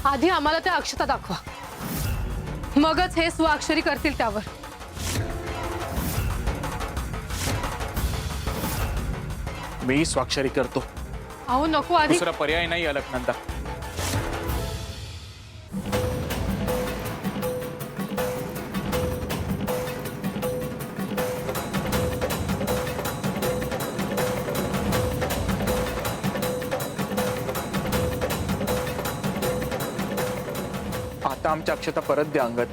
आधी आम्हाला त्या अक्षता दाखवा, मगच हे स्वाक्षरी करतील त्यावर. मी स्वाक्षरी करतो. अहो नको, आधी दुसरा पर्याय नाही अलकनंदा. आता आमच्या अक्षता परत द्या अंगद.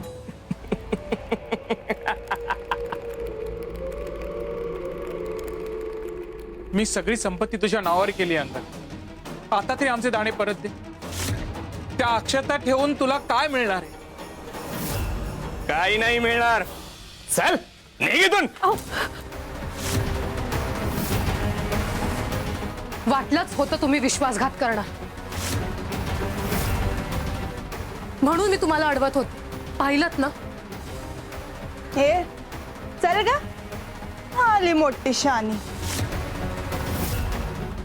मी सगळी संपत्ती तुझ्या नावावर केली अंगद. आता तरी आमचे दाणे परत दे. त्या अक्षता ठेवून तुला काय मिळणार आहे? काही नाही मिळणार. चल निघ इथून. वाटलंच होतं तुम्ही विश्वासघात करणार, म्हणून मी तुम्हाला अडवत होते. पाहिलत ना? हे चल ग, आली मोठी शानी.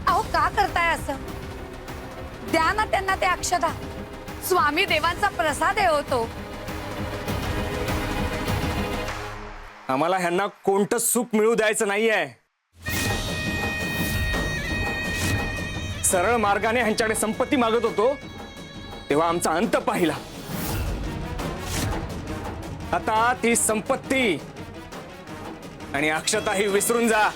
अहो का करताय असं? द्या ना त्यांना ते अक्षता. स्वामी देवांचा प्रसाद आहे होतो. आम्हाला ह्यांना कोणतं सुख मिळू द्यायचं नाहीये. सरळ मार्गाने ह्यांच्याकडे संपत्ती मागत होतो तेव्हा आमचा अंत पाहिला. आता ती संपत्ती आणि अक्षता ही विसरून जा.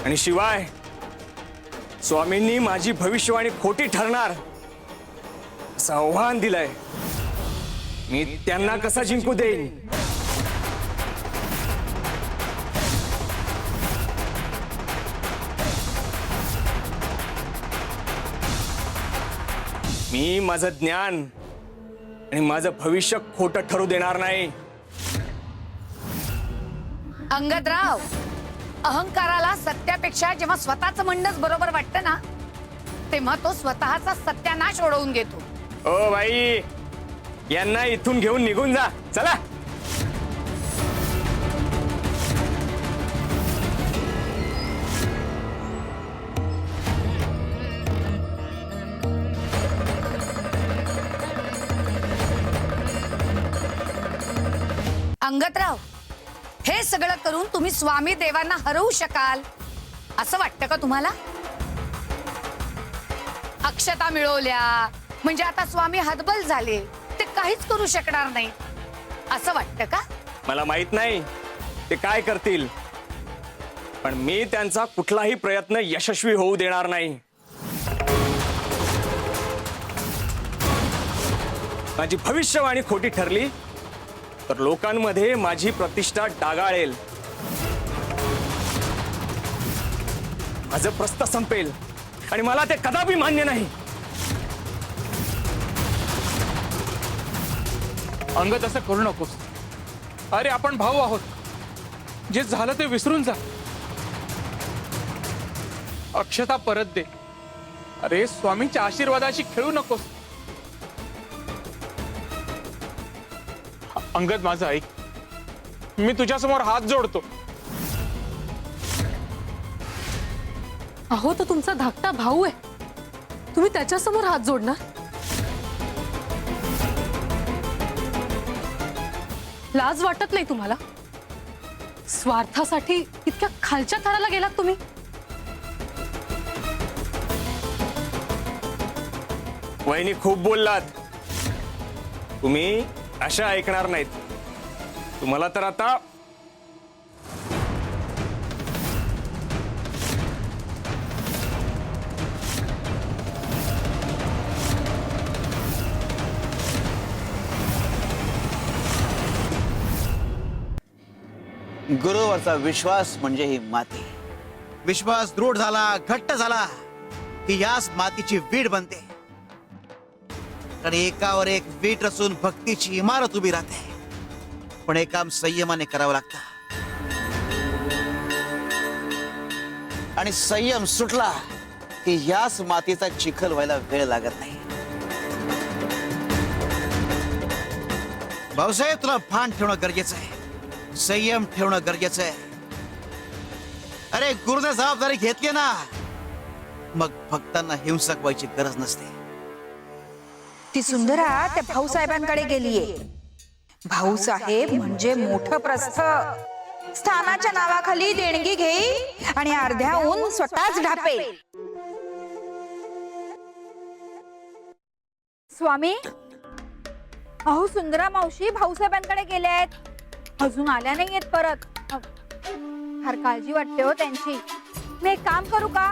आणि शिवाय स्वामींनी माझी भविष्यवाणी खोटी ठरणार असं आव्हान दिलंय. मी त्यांना कसा जिंकू देईन? मी माझं ज्ञान आणि माझं भविष्य खोटं ठरू देणार नाही. अंगदराव, अहंकाराला सत्यापेक्षा जेव्हा स्वतःच म्हणणंच बरोबर वाटतं ना, तेव्हा तो स्वतःचा सत्यानाश ओढवून घेतो. ओ बाई, यांना इथून घेऊन निघून जा. चला. अंगदराव, हे सगळं करून तुम्ही स्वामी देवांना हरवू शकाल असं वाटतं का तुम्हाला? अक्षता मिळवल्या म्हणजे आता स्वामी हतबल झाले, ते काहीच करू शकणार नाही असं वाटतं का? मला माहित नाही ते काय करतील, पण मी त्यांचा कुठलाही प्रयत्न यशस्वी होऊ देणार नाही. माझी भविष्यवाणी खोटी ठरली तर लोकांमध्ये माझी प्रतिष्ठा डागाळेल. माझं प्रस्थ संपेल आणि मला ते कदापि मान्य नाही. अंगद असं करू नकोस. अरे आपण भाऊ आहोत. जे झालं ते विसरून जा. अक्षता परत दे. अरे स्वामींच्या आशीर्वादाशी खेळू नकोस. अंगद माझं ऐक, मी तुझ्यासमोर हात जोडतो. अहो तो तुमचा धाकटा भाऊ आहे, तुम्ही त्याच्यासमोर हात जोडणार? लाज वाटत नाही तुम्हाला? स्वार्थासाठी इतक्या खालच्या थराला गेलात तुम्ही. वहिनी खूप बोललात. तुम्ही अशा ऐकणार नाहीत. तुम्हाला तर आता गुरुवरचा विश्वास म्हणजे ही माती. विश्वास दृढ झाला, घट्ट झाला की याच मातीची वीट बनते. आणि एकावर एक वीट रचून भक्तीची इमारत उभी राहते. पण हे काम संयमाने करावं लागतं. आणि संयम सुटला की याच मातीचा चिखल व्हायला वेळ लागत नाही. भाऊसाहेब, तुला भान ठेवणं गरजेचं आहे, संयम ठेवणं गरजेचं आहे. अरे गुरुने जबाबदारी घेतली ना, मग भक्तांना हिंसक व्हायची गरज नसते. ती सुंदरा त्या भाऊसाहेबांकडे गेलीये. भाऊसाहेब म्हणजे मोठं प्रस्थ. स्थानाच्या नावाखाली देणगी घेईल आणि अर्ध्याहून स्वतःच ढापेल. स्वामी, अहो सुंदरा मावशी भाऊसाहेबांकडे गेल्या आहेत, अजून आल्या नाहीयेत परत. फार काळजी वाटते हो त्यांची. मी एक काम करू का?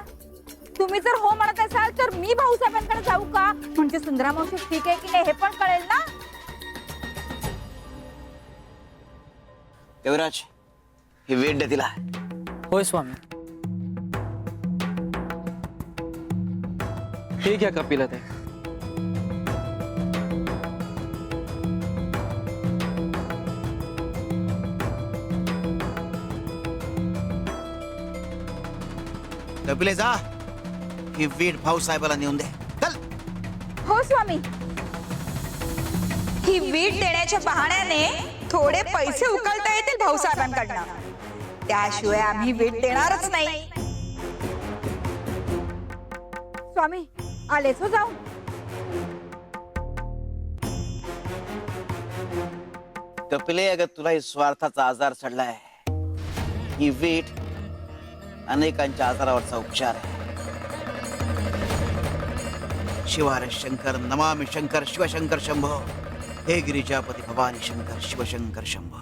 तुम्ही जर हो म्हणत असाल तर मी भाऊसाहेबांकडे जाऊ का? म्हणजे सुंदरा मावशी ठीक आहे की नाही हे पण कळेल ना. देवराज, ही वेट दे तिला. होय स्वामी. हे घ्या कपिला ते. कपिले जा, ही वीट भाऊसाहेबाला नेऊन दे. चल. हो स्वामी. ही वीट देण्याच्या बहाण्याने थोडे पैसे उकळता येतील भाऊसाहेबांकडनं. त्याशिवाय आम्ही वीट देणारच नाही. स्वामी आलेच हो जाऊन. कपिले, अगं तुला ही स्वार्थाचा आजार चढलाय. ही वीट अनेकांच्या आजारावरचा उपचार आहे. शिवार शंकर, नमामि शंकर, शिवशंकर शंभो. हे गिरिजापती भवानी शंकर, शिवशंकर शंभो.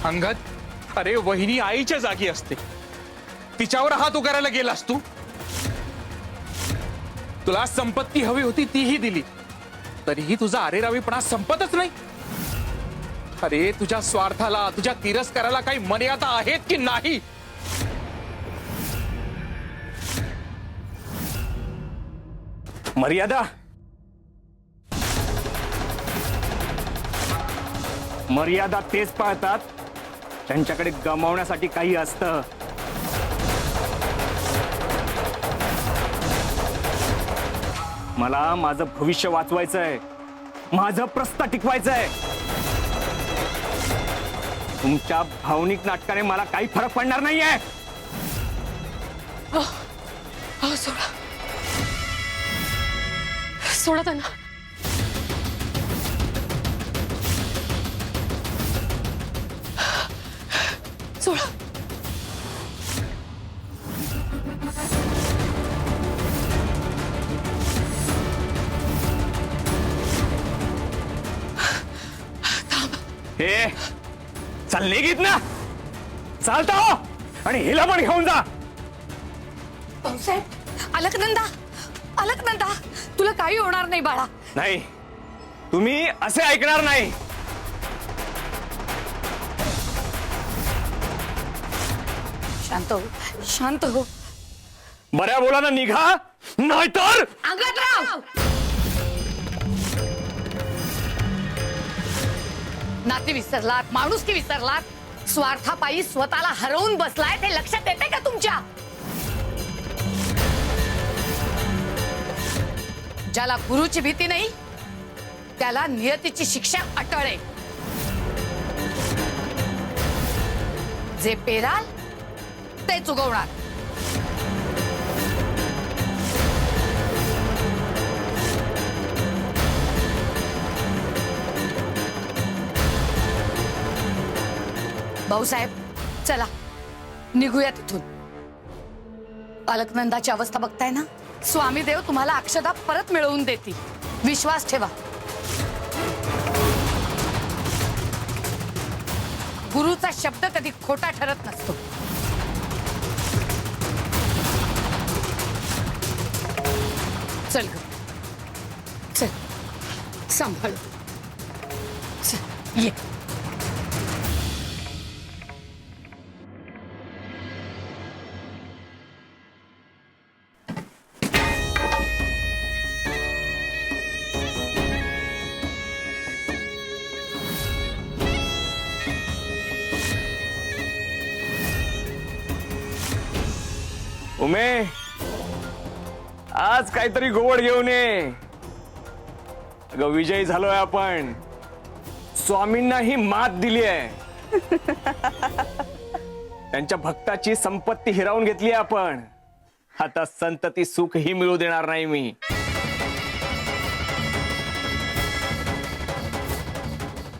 अंगद, अरे वहिनी आईच्या जागी असते, तिच्यावर हात उगारायला गेलास तू. तुला संपत्ती हवी होती तीही दिली, तरीही तुझा अरेरावीपणा संपतच नाही. अरे तुझ्या स्वार्थाला, तुझ्या तिरस्काराला काही मर्यादा आहेत की नाही? मर्यादा मर्यादा तेच पाळतात त्यांच्याकडे गमावण्यासाठी काही असतं. मला माझं भविष्य वाचवायचंय, माझं प्रस्थ टिकवायचंय. तुमच्या भावनिक नाटकाने मला काही फरक पडणार नाहीये. सोडा सोडा त्यांना. सोडा. हे चल निघित ना, चालता हो, आणि हिला पण घेऊन जा. भाऊसाहेब, अलकनंदा, अलकनंदा, तुला काही होणार नाही बाळा. नाही, तुम्ही असे ऐकणार नाही. शांत हो, शांत हो. बऱ्या बोलानं निघा, नाहीतर अंगदराव, नाती विसरलात, माणुसकी विसरलात, स्वार्थापायी स्वतःला हरवून बसलाय. ते लक्षात येते का तुमच्या? ज्याला गुरुची भीती नाही त्याला नियतीची शिक्षा अटळ आहे. जे पेराल तेच उगवणार. भाऊसाहेब, चला निघूया तिथून. अलकनंदाची अवस्था बघताय ना. स्वामी देव तुम्हाला अक्षता परत मिळवून देतील, विश्वास ठेवा. गुरुचा शब्द कधी खोटा ठरत नसतो. चल ग, चल, सांभाळ. चल, ये. उमे, आज काहीतरी गोड घेऊन ये. अगं विजयी झालोय आपण. स्वामींना ही मात दिली आहे. त्यांच्या भक्ताची संपत्ती हिरावून घेतली आपण. आता संतती सुख ही मिळू देणार नाही मी.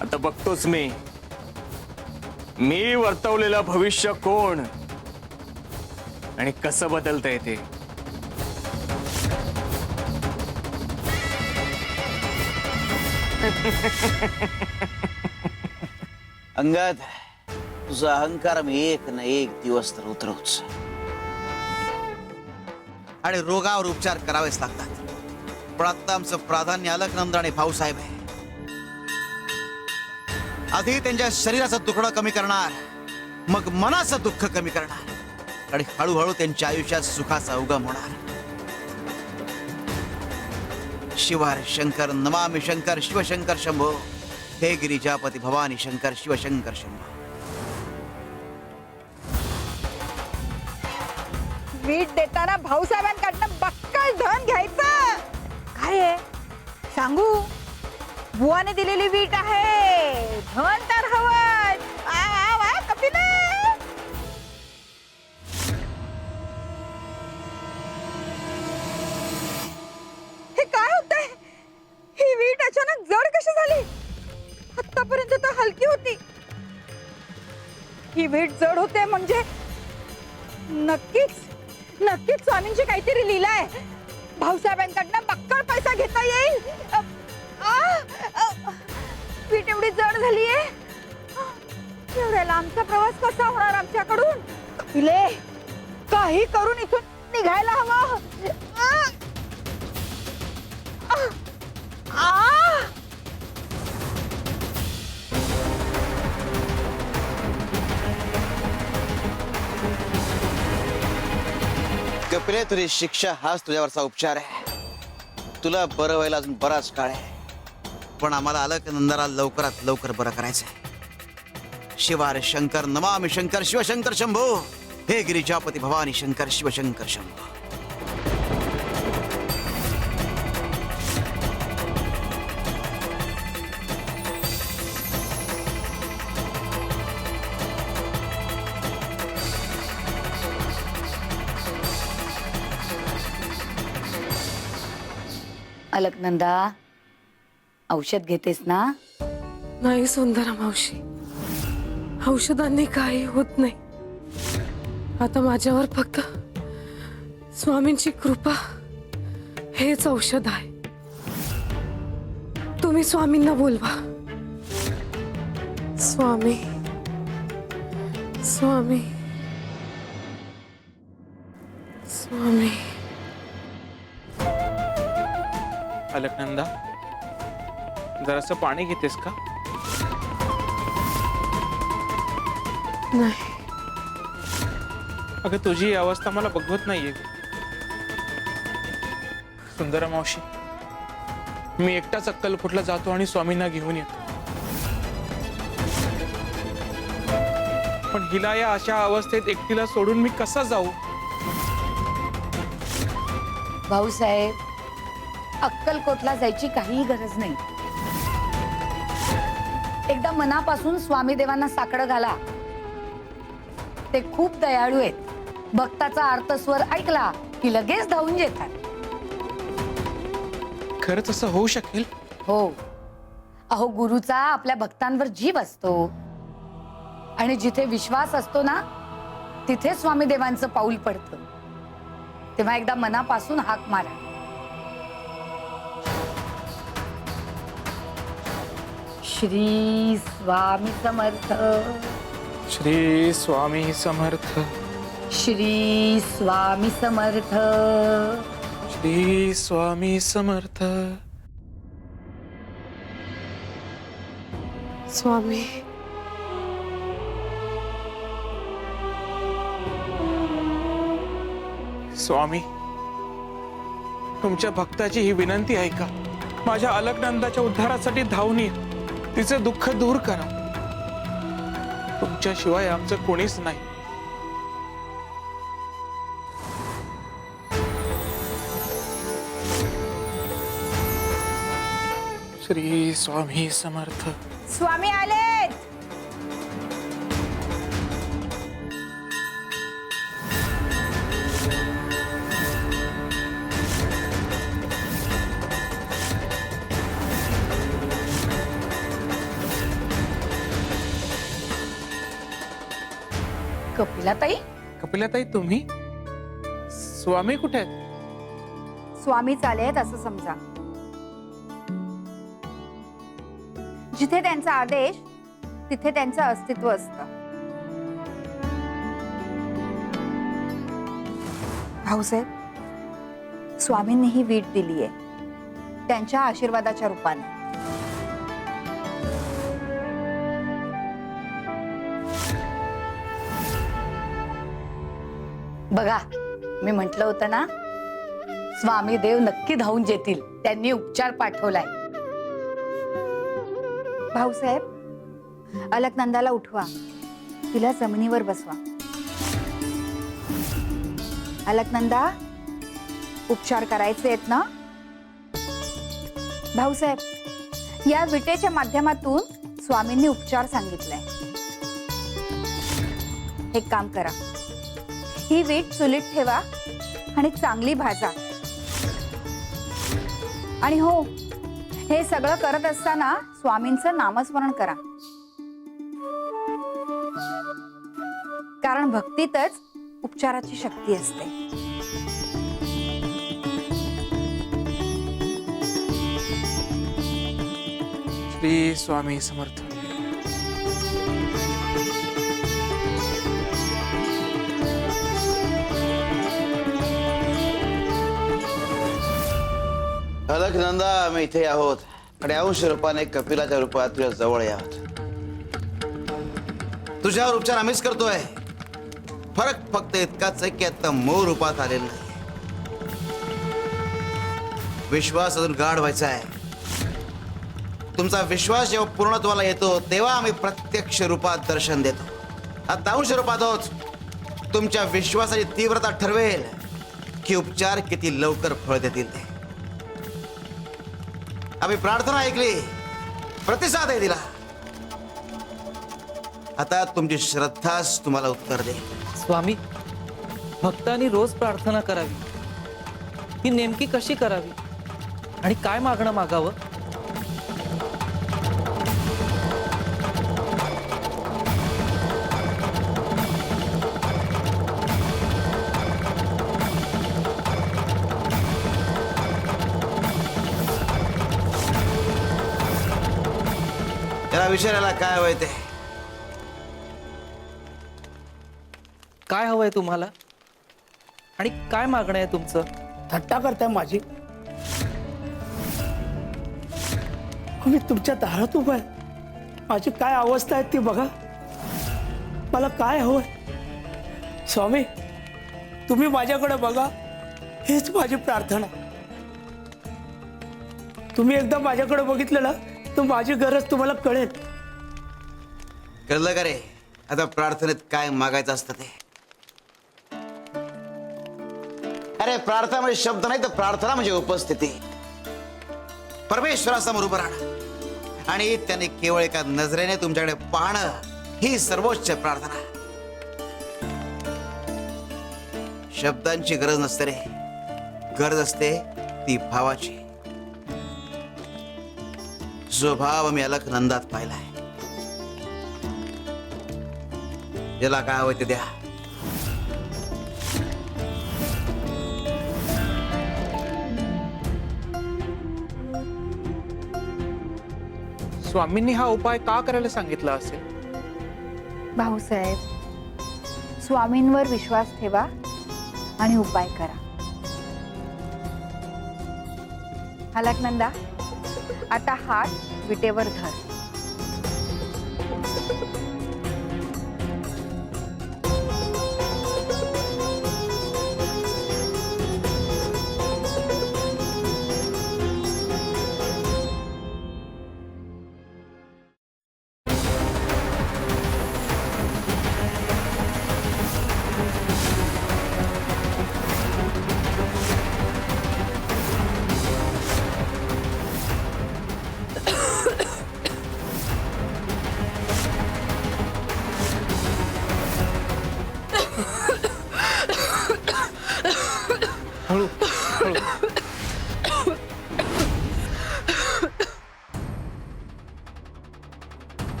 आता बघतोच मी वर्तवलेलं भविष्य कोण आणि कसं बदलतंय ते. अंगद, तुझा अहंकार मी एक ना एक दिवस तर उतरवच. आणि रोगावर उपचार करावेच लागतात. पण आता आमचं प्राधान्य अलकनंद आणि भाऊसाहेब आहे. आधी त्यांच्या शरीराचं दुखणं कमी करणार, मग मनाचं दुःख कमी करणार आणि हळूहळू त्यांच्या आयुष्यात सुखाचा उगम होणार. शिवार शंकर नमामि शंकर शिवशंकर शंभो. हे गिरिजापती भवानी शंकर शिवशंकर शंभो. वीट देताना भाऊसाहेबांकडनं बक्कळ धन घ्यायचं. काय आहे सांगू? बुवाने दिलेली वीट आहे. धन तर हवंच. वा, वा, कपिल. हे काय होतंय? ही वीट अचानक जड कशी झाली? आतापर्यंत तर हलकी होती. ही वीट जड होते म्हणजे नक्कीच स्वामींची काहीतरी लीला आहे. भाऊसाहेबांकडनं बक्कळ पैसा घेता येईल. वीट एवढी जड झालीये. एवढ्या लांबचा प्रवास कसा होणार आमच्याकडून? कपिले, काही करून इथून निघायला हवं. कपिले, तुझी शिक्षा हाच तुझ्यावरचा उपचार आहे. तुला बरं व्हायला अजून बराच काळ आहे. पण आम्हाला अलकनंदाला लवकरात लवकर बरं करायचंय. शिवार शंकर नमामि शंकर शिवशंकर शंभो. हे गिरिजापती भवानी शंकर शिवशंकर शंभो. अलकनंदा, औषध घेतेस ना? नाही सुंदरा मावशी, औषधांनी काही होत नाही. आता माझ्यावर फक्त स्वामींची कृपा हेच औषध आहे. तुम्ही स्वामींना बोलवा. स्वामी स्वामी स्वामी. अलकनंदा, जरासं पाणी घेतेस का? नाही. अगं तुझी ही अवस्था मला बघवत नाहीये. सुंदरा मावशी, मी एकटाच अक्कलकोटला जातो आणि स्वामींना घेऊन येतो. पण हिला या अशा अवस्थेत एकटीला सोडून मी कसा जाऊ? भाऊसाहेब, अक्कलकोटला जायची काही गरज नाही. एकदा मनापासून स्वामी देवांना साकडं घाला. ते खूप दयाळू आहेत. भक्ताचा अर्थस्वर ऐकला की लगेच धावून येतात. खरंच असं होऊ शकेल? हो. अहो, गुरुचा आपल्या भक्तांवर जीव असतो आणि जिथे विश्वास असतो ना, तिथे स्वामी देवांचं पाऊल पडतं. तेव्हा एकदा मनापासून हाक मारा. श्री स्वामी समर्थ. श्री स्वामी समर्थ. श्री स्वामी समर्थ. श्री स्वामी समर्थ. स्वामी, स्वामी, तुमच्या भक्ताची ही विनंती ऐका. माझ्या अलकनंदाच्या उद्धारासाठी धावून ये. तिचे दुःख दूर करा. तुमच्याशिवाय आमचं कोणीच नाही. श्री स्वामी समर्थ. स्वामी आलेत. कपिलाताई, कपिलाताई तुम्ही? स्वामी कुठे आहेत? स्वामी चालेत असं समजा. जिथे त्यांचा आदेश तिथे त्यांचं अस्तित्व असतं. भाऊसाहेब, स्वामींनी ही वीट दिलीये त्यांच्या आशीर्वादाच्या रूपाने. बघा मी म्हंटल होतं ना, स्वामी देव नक्की धावून जेतील. त्यांनी उपचार पाठवलाय. भाऊसाहेब, अलकनंदाला उठवा, तिला जमिनीवर बसवा. अलकनंदा, उपचार करायचे आहेत ना? भाऊसाहेब, या विटेच्या माध्यमातून स्वामींनी उपचार सांगितलाय. एक काम करा, ही वीट चुलीत ठेवा आणि चांगली भाजा. आणि हो, हे सगळं करत असताना स्वामींचं नामस्मरण करा, कारण भक्तीतच उपचाराची शक्ती असते. श्री स्वामी समर्थ. अलकनंदा, आम्ही इथे आहोत आणि अंश रूपाने कपिलाच्या रूपात तुझ्या जवळ आहोत. तुझ्यावर उपचार आम्हीच करतोय. फरक फक्त इतकाच आहे की आता मूळ रूपात आलेलं नाही. विश्वास अजून गाढ व्हायचा आहे. तुमचा विश्वास जेव्हा पूर्णत्वाला येतो तेव्हा आम्ही प्रत्यक्ष रूपात दर्शन देतो. आता अंश रूपात आहोत. तुमच्या विश्वासाची तीव्रता ठरवेल की उपचार किती लवकर फळ देतील ते. आम्ही प्रार्थना ऐकली, प्रतिसाद आहे दिला. आता तुमची श्रद्धाच तुम्हाला उत्तर दे. स्वामी, भक्तांनी रोज प्रार्थना करावी. ही नेमकी कशी करावी आणि काय मागणं मागावं? त्याला विचारायला काय हवंय ते. काय हवंय तुम्हाला आणि काय मागणं आहे तुमचं? थट्टा करताय माझी? मी तुमच्या दारात उभा आहे. माझी काय अवस्था आहे ती बघा. मला काय हवंय? स्वामी, तुम्ही माझ्याकडे बघा, हीच माझी प्रार्थना. तुम्ही एकदा माझ्याकडे बघितलं ना तर माझी गरज तुम्हाला कळेल. कळलं का रे? आता प्रार्थनेत काय मागायचं असतं ते. अरे, प्रार्थना म्हणजे शब्द नाही तर प्रार्थना म्हणजे उपस्थिती. परमेश्वरासमोर उभं राहणं आणि त्याने केवळ एका नजरेने तुमच्याकडे पाहणं ही सर्वोच्च प्रार्थना. शब्दांची गरज नसते रे, गरज असते ती भावाची. जो भाव मी अलकनंदात पाहिलाय. ज्याला काय हवं ते द्या. स्वामींनी हा उपाय का करायला सांगितला असेल? भाऊसाहेब, स्वामींवर विश्वास ठेवा आणि उपाय करा. अलकनंदा, आता हात विटेवर धर.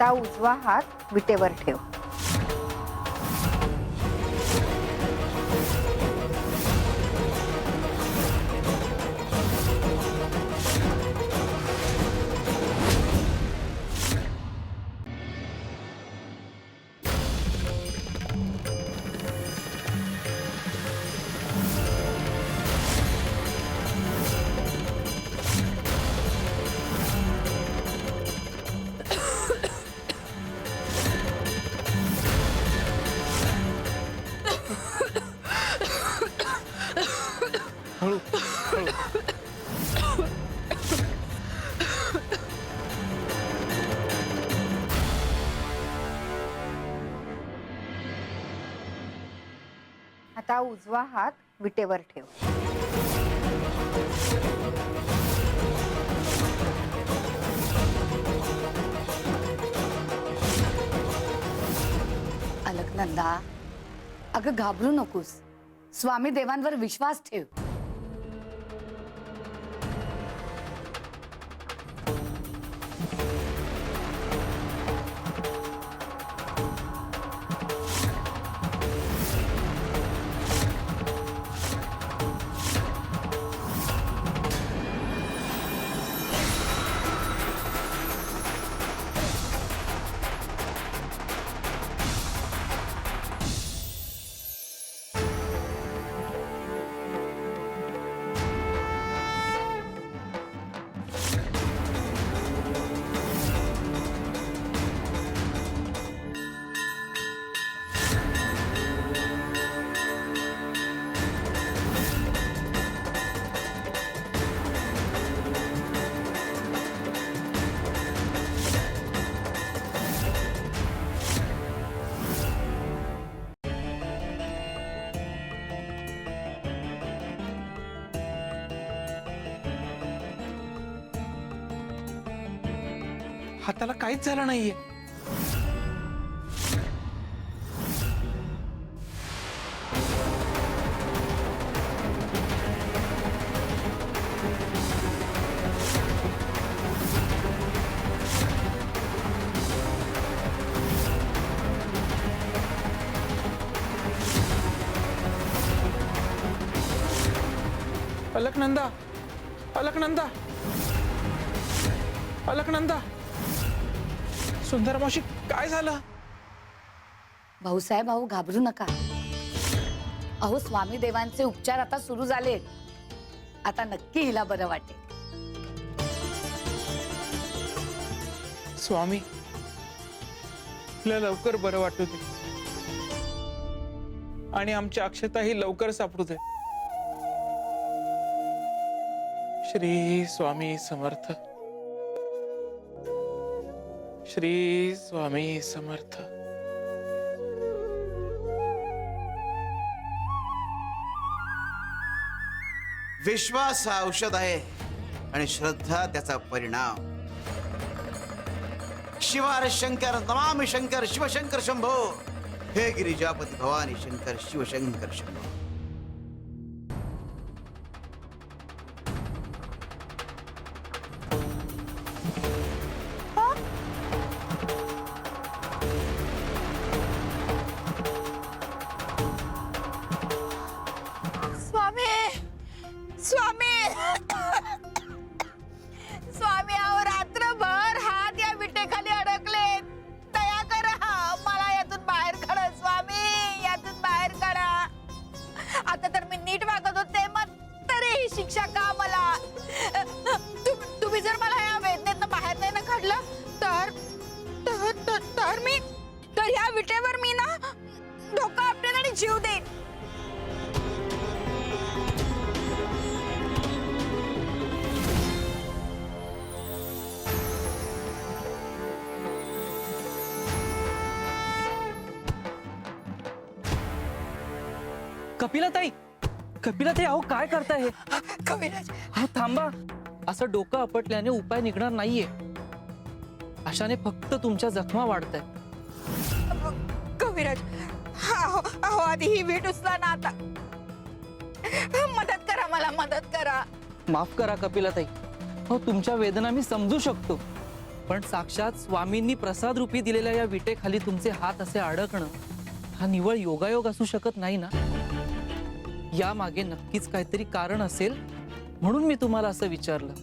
आता उजवा हात विटेवर ठेव. हळू हळू. आता उजवा हात विटेवर ठेव. अलकनंदा, अगं घाबरू नकोस. स्वामी देवांवर विश्वास ठेव. हाताला काहीच झालं नाहीये. अलकनंदा, अलकनंदा, अलकनंदा. सुंदर मावशी, काय झालं? भाऊसाहेब, अहो घाबरू नका. अहो स्वामी देवांचे उपचार आता सुरू झाले. आता नक्की हिला बरं वाटेल. स्वामी, तिला लवकर बरं वाटू दे आणि आमची अक्षता ही लवकर सापडू दे. श्री स्वामी समर्थ. श्री स्वामी समर्थ. विश्वास हा औषध आहे आणि श्रद्धा त्याचा परिणाम. शिवार शंकर नमामि शंकर शिवशंकर शंभो. हे गिरिजापती भवानी शंकर शिवशंकर शंभो. स्वामी स्वामी, अहो रात्रभर हात या विटेखाली अडकले. दया करा, मला यातून बाहेर काढा स्वामी, यातून बाहेर काढा. आता तर मी नीट वागत होते, मग तरी ही शिक्षा का मला? तुम्ही जर मला या वेदनेतनं बाहेर नाही ना काढलं तर या विटेवर मी ना डोकं आपटेन आणि जीव देईन. कपिलाताई, कपिलाताई, अहो काय करताय हे? कविराज, अहो थांबा. असं डोकं आपटल्याने उपाय निघणार नाहीये. अशाने फक्त तुमच्या जखमा वाढतायत. कविराज, अहो आधी ही वीट उचला ना. आता मदत करा, मला मदत करा. माफ करा कपिलाताई. हो तुमच्या वेदना मी समजू शकतो, पण साक्षात स्वामींनी प्रसाद रूपी दिलेल्या या विटेखाली तुमचे हात असे अडकणं हा निव्वळ योगायोग असू शकत नाही ना. या मागे नक्कीच काहीतरी कारण असेल म्हणून मी तुम्हाला असं विचारलं.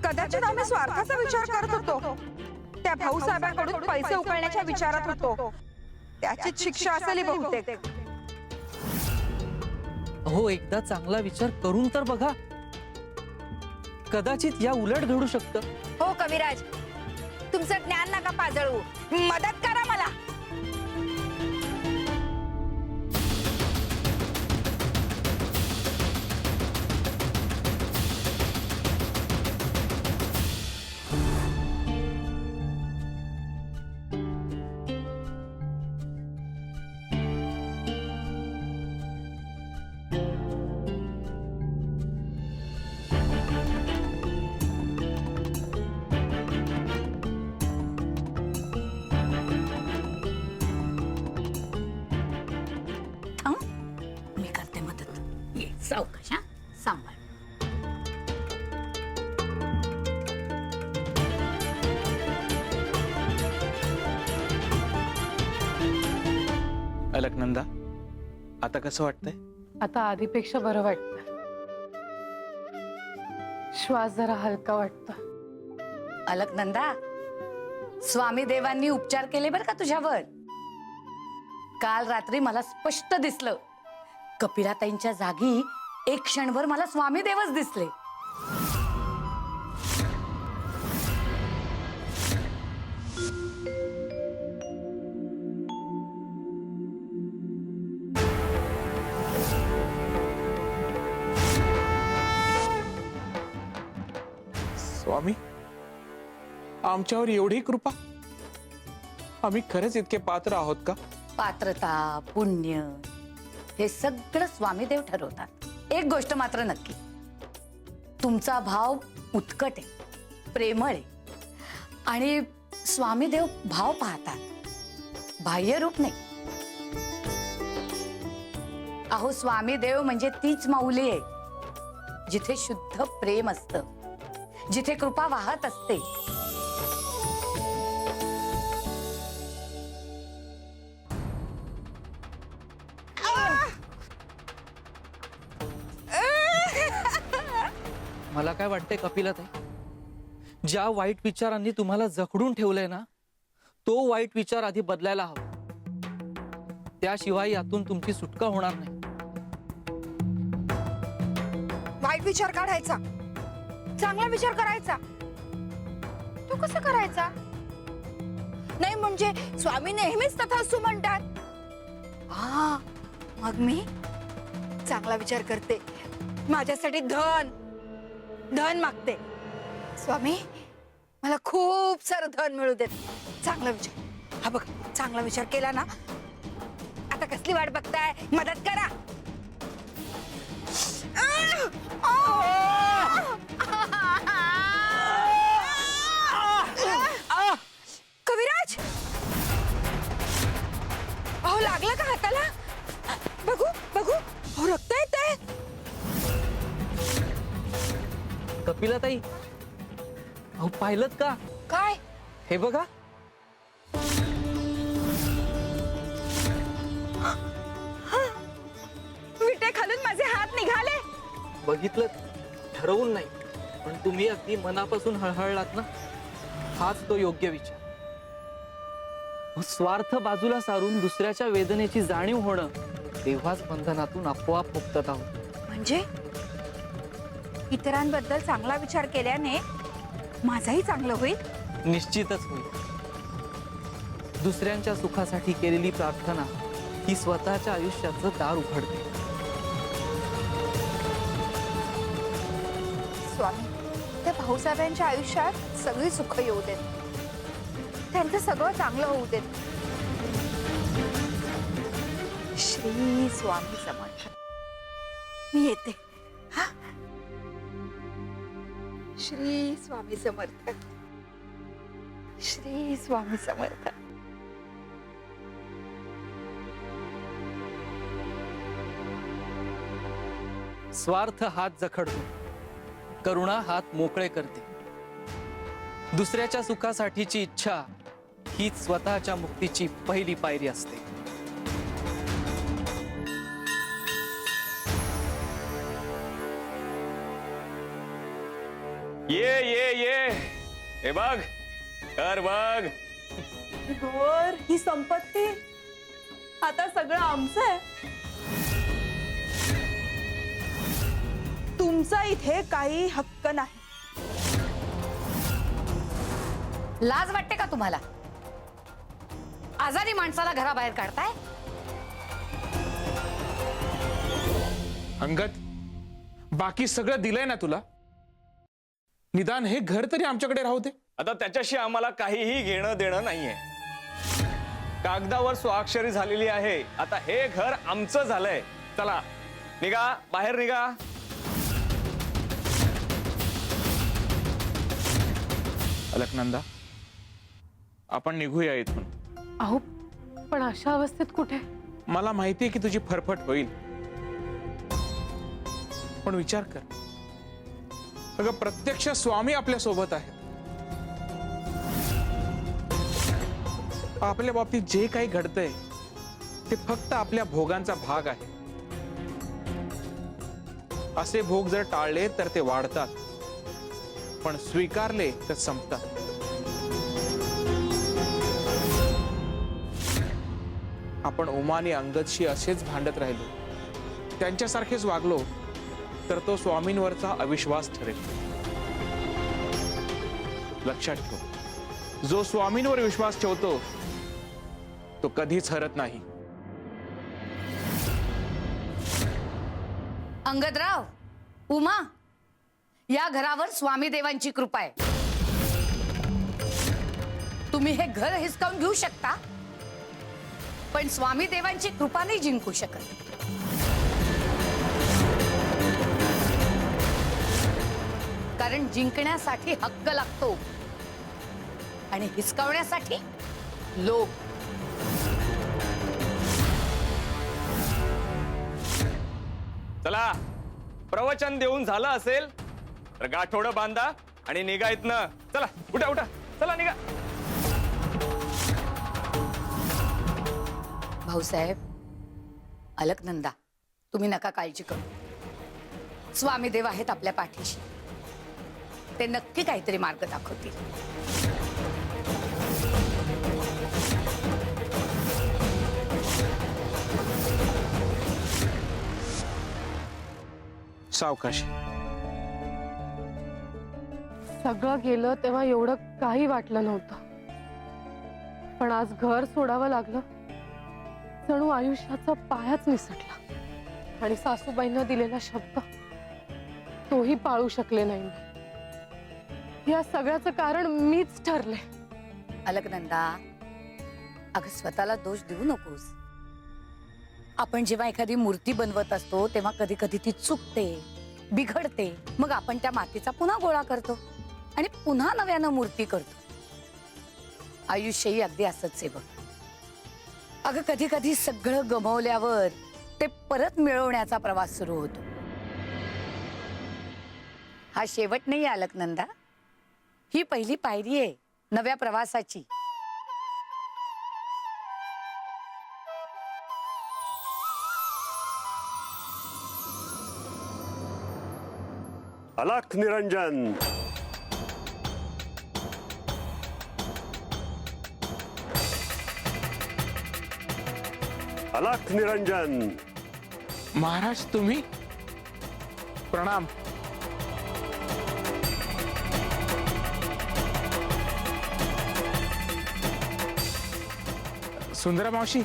कदाचित आम्ही स्वार्थाचा विचार करत होतो. त्या भाऊसाहेबांकडून पैसे उकळण्याच्या विचारात होतो. त्याचीच शिक्षा असेल ही बहुतेक. हो, एकदा चांगला विचार करून तर बघा. कदाचित या उलट घडू शकतं. हो कविराज, तुमचं ज्ञान नका पाजळू, मदत करा मला. मी करते मदत. ये सावकाश, हा सांभाळ. अलकनंदा, आता कसं वाटतंय? आता आधीपेक्षा बरं वाटतं. श्वास जरा हलका वाटतं. अलकनंदा, स्वामी देवांनी उपचार केले बरं का तुझ्यावर. काल रात्री मला स्पष्ट दिसलं, कपिलाताईंच्या जागी एक क्षणभर मला स्वामी देवच दिसले. स्वामी, आमच्यावर एवढी कृपा? आम्ही खरंच इतके पात्र आहोत का? पात्रता, पुण्य हे सगळं स्वामीदेव ठरवतात. एक गोष्ट मात्र नक्की, तुमचा भाव उत्कट आहे, प्रेमळ आहे. आणि स्वामीदेव भाव पाहतात, बाह्य रूप नाही. अहो, स्वामीदेव म्हणजे तीच माऊली आहे जिथे शुद्ध प्रेम असतं, जिथे कृपा वाहत असते. मला काय वाटतंय कपिलाताई, ज्या वाईट विचारांनी तुम्हाला जखडून ठेवलंय ना, तो वाईट विचार आधी बदलायला हवा. त्याशिवाय यातून तुमची सुटका होणार नाही. वाईट विचार काढायचा, चांगला विचार करायचा. तो कसा करायचा? नाही म्हणजे स्वामी नेहमीच तथास्तु म्हणतात. हा, मग मी चांगला विचार करते. माझ्यासाठी धन धन मागते. स्वामी, मला खूप सारं धन मिळू देत. चांगला विचार, हा बघ, चांगला विचार केला ना. आता कसली वाट बघताय? मदत करा. कविराज, अहो लागलं का हाताला? बघू बघू, अहो रक्त येतंय. कपिलाताई, अहो पाहिलत का? काय? हे बघा. विटे खालून माझे हात निघाले. बघितलं, ठरवून नाही, पण तुम्ही अगदी मनापासून हळहळलात ना, हाच तो योग्य विचार. स्वार्थ बाजूला सारून दुसऱ्याच्या वेदनेची जाणीव होणं, तेव्हाच बंधनातून आपोआप मुक्तता होते. म्हणजे इतरांबद्दल चांगला विचार केल्याने माझाही चांगलं होईल. निश्चितच होईल. दुसऱ्यांच्या सुखासाठी केलेली प्रार्थना ही स्वतःच्या आयुष्याचं दार उघडते. स्वामी, त्या भाऊसाहेबांच्या आयुष्यात सगळी सुख येऊ देत, त्यांचं सगळं चांगलं होऊ देत. श्री स्वामी समर्थ. मी येते. हा, श्री स्वामी समर्थ. श्री स्वामी समर्थ. स्वार्थ हात जखडतो, करुणा हात मोकळे करते. दुसऱ्याच्या सुखासाठीची इच्छा हीच स्वतःच्या मुक्तीची पहिली पायरी असते. ये हे बघ, कर बघ. वर ही संपत्ती आता सगळं आमचं आहे. तुमचा इथे काही हक्क नाही. लाज वाटते का तुम्हाला? आजारी माणसाला घराबाहेर काढताय? अंगद, बाकी सगळं दिलंय ना तुला, निदान हे घर तरी आमच्याकडे राहू दे. आता त्याच्याशी आम्हाला काहीही घेणं देणं नाहीये. कागदावर स्वाक्षरी झालेली आहे. आता हे घर आमचं झालंय. चला निघा, बाहेर निघा. अलकनंदा, आपण निघूया इथून. अहो पण अशा अवस्थेत कुठे? मला माहितीये की तुझी फरफट होईल, पण विचार कर, अगं प्रत्यक्ष स्वामी आपल्या सोबत आहेत. आपल्या बाबतीत जे काही घडतंय ते फक्त आपल्या भोगांचा भाग आहे. असे भोग जर टाळले तर ते वाढतात, पण स्वीकारले तर संपतात. आपण उमा आणि अंगदशी असेच भांडत राहिलो, त्यांच्यासारखेच वागलो तर तो स्वामींवरचा अविश्वास ठरेल. लक्षात ठेव, जो स्वामींवर विश्वास ठेवतो तो कधीच हरत नाही. अंगदराव, उमा, या घरावर स्वामी देवांची कृपा आहे. तुम्ही हे घर हिसकावून घेऊ शकता, पण स्वामी देवांची कृपा नाही जिंकू शकत. कारण जिंकण्यासाठी हक्क लागतो आणि हिसकावण्यासाठी लोभ. चला, प्रवचन देऊन झालं असेल तर गाठोडं बांधा आणि निघा इथनं. चला, उठा उठा, चला निघा. भाऊसाहेब, अलकनंदा, तुम्ही नका काळजी करू. स्वामी देव आहेत आपल्या पाठीशी. ते नक्की काहीतरी मार्ग दाखवतील. सावकाश. सगळं गेलं तेव्हा एवढं काही वाटलं नव्हतं, पण आज घर सोडावं लागलं. जणू आयुष्याचा पायाच निसटला आणि सासूबाईंना दिलेला शब्द तोही पाळू शकले नाही मी. या सगळ्याचं कारण मीच ठरले. अलकनंदा, अगं स्वतःला दोष देऊ नकोस. आपण जेव्हा एखादी मूर्ती बनवत असतो तेव्हा कधी कधी ती चुकते, बिघडते. मग आपण त्या मातीचा पुन्हा गोळा करतो आणि पुन्हा नव्यानं मूर्ती करतो. आयुष्यही अगदी असंच आहे बघ. अगं कधी कधी सगळं गमावल्यावर ते परत मिळवण्याचा प्रवास सुरू होतो. हा शेवट नाही अलकनंदा, ही पहिली पायरी आहे नव्या प्रवासाची. अलख निरंजन, अलख निरंजन. महाराज, तुम्ही? प्रणाम. सुंदरा मावशी,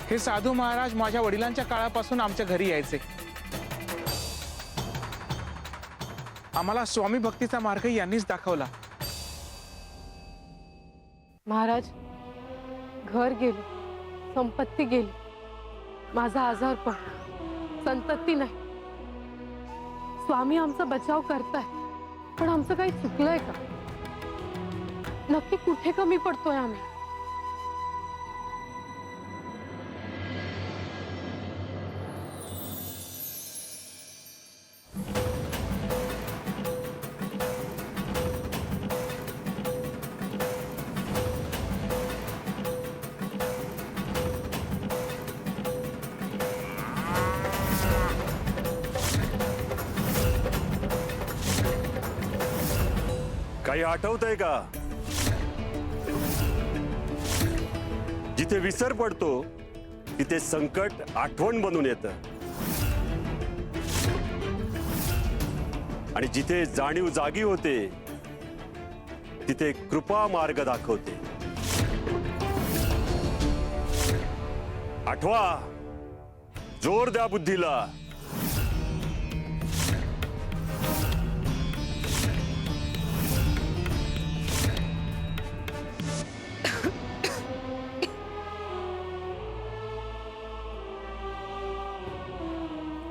हे साधू महाराज माझ्या वडिलांच्या काळापासून आमच्या घरी यायचे. आम्हाला स्वामी भक्तीचा मार्ग यांनीच दाखवला. महाराज, घर गेलं, संपत्ती गेली, माझा आजार पण, संतती नाही. स्वामी आमचा बचाव करताय, पण आमचं काही चुकलंय का? नक्की कुठे कमी पडतोय आम्ही? काही आठवतंय का? जिथे विसर पडतो तिथे संकट आठवण बनून येतं आणि जिथे जाणीव जागी होते तिथे कृपा मार्ग दाखवते. आठवा, जोर द्या बुद्धीला.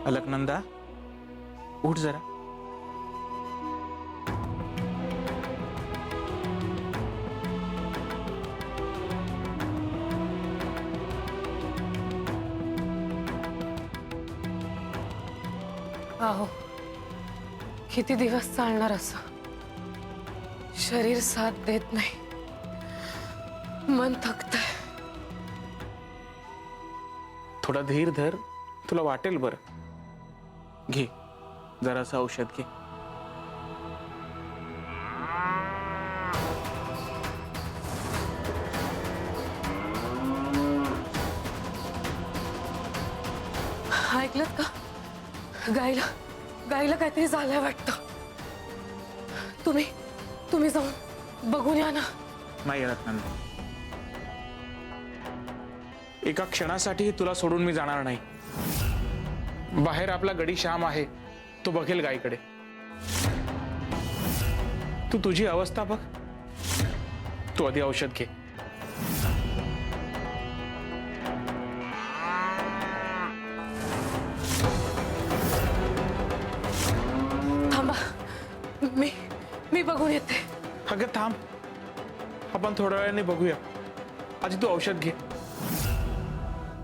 अलकनंदा, उठ जरा. अहो, किती दिवस चालणार असं? शरीर साथ देत नाही, मन थकतंय. थोडा धीर धर, तुला वाटेल बरं. घे जरासं औषध घे. ऐकलत का? गायला गायला काहीतरी झालंय वाटतं. तुम्ही जाऊन बघून या ना. नाही अलकनंदा, एका क्षणासाठी तुला सोडून मी जाणार नाही. बाहेर आपला गडी श्याम आहे, तो बघेल गायीकडे. तू तुझी अवस्था बघ. तू आधी औषध घे. थांबा, मी बघून येते. अगं थांब, आपण थोड्या वेळाने बघूया. आधी तू औषध घे.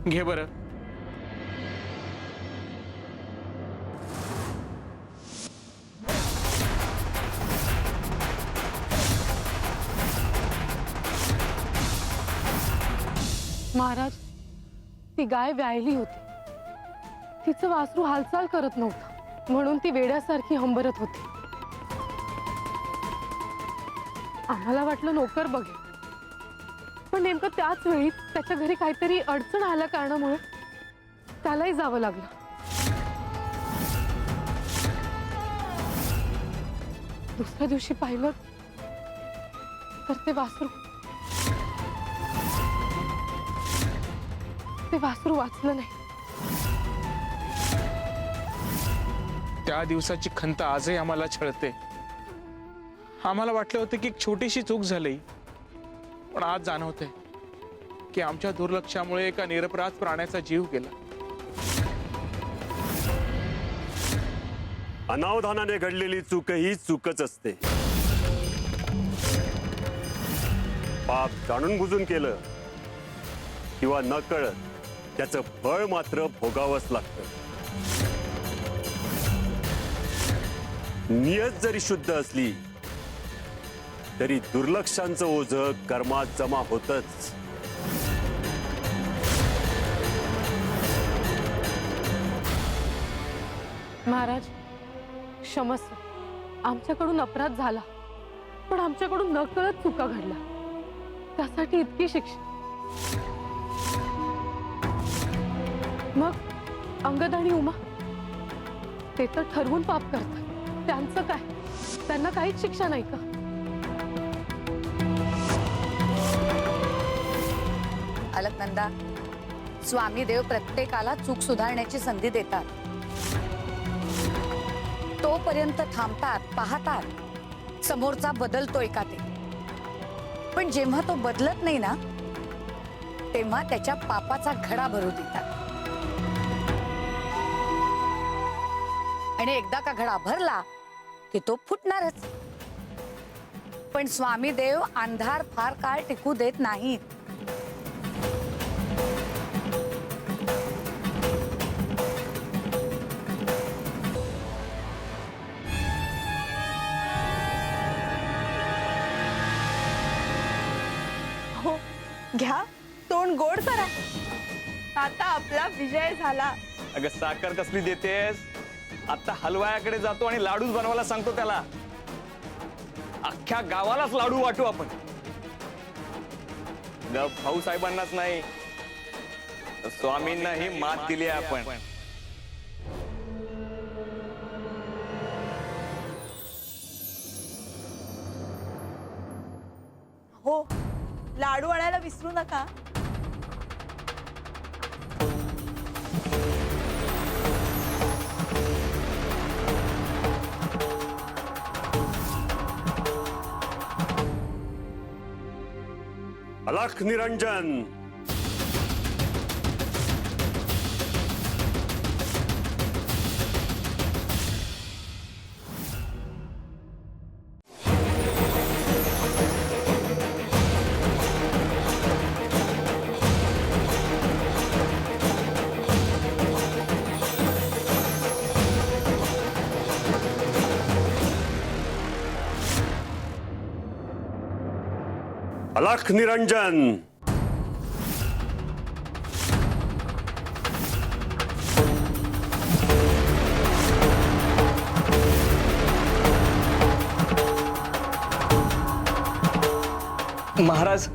घे बरं. महाराज, ती गाय व्यायली होती. तिचं वासरू हालचाल करत नव्हतं, म्हणून ती वेड्यासारखी हंबरत होती. आम्हाला वाटलं नोकर बघेल, पण नेमकं त्याच वेळी त्याच्या घरी काहीतरी अडचण आल्या कारणामुळे त्यालाही जावं लागलं. दुसऱ्या दिवशी पाहिलं तर ते वासरू वाचलं नाही. त्या दिवसाची खंत आजही आम्हाला छळते. आम्हाला वाटलं होतं की एक छोटीशी चूक झाली, पण आज जाणवतंय की आमच्या दुर्लक्षामुळे एका निरपराध प्राण्याचा जीव गेला. अनावधानाने घडलेली चूक ही चूकच असते. पाप जाणून बुजून केलं किंवा न कळत त्याचं फळ मात्र भोगावंच लागतं. नियत जरी शुद्ध असली तरी दुर्लक्षांचं ओझं कर्मात जमा होतच. महाराज, क्षमस्व. आमच्याकडून अपराध झाला, पण आमच्याकडून नकळत चुका घडल्या, त्यासाठी इतकी शिक्षा. मग अंगद आणि उमा ते तर ठरवून पाप करतात, त्यांचं काय? त्यांना काहीच शिक्षा नाही का? अलकनंदा, स्वामी देव प्रत्येकाला चूक सुधारण्याची संधी देतात. तोपर्यंत थांबतात, पाहतात समोरचा बदलतोय का ते. पण जेव्हा तो बदलत नाही ना, तेव्हा त्याच्या पापाचा घडा भरू देतात. आणि एकदा का घडा भरला की तो फुटणारच. पण स्वामी देव अंधार फार काळ टिकू देत नाहीत. हो, घ्या, तोंड गोड करा. आता आपला विजय झाला. अगं साखर कसली देतेस? आता हलवायाकडे जातो आणि लाडूच बनवायला सांगतो त्याला. अख्ख्या गावालाच लाडू वाटू आपण. भाऊ साहेबांनाच नाही, स्वामींनाही मात दिली आहे आपण. हो, लाडू आणायला विसरू नका. अलख निरंजन. अलख निरंजन. महाराज,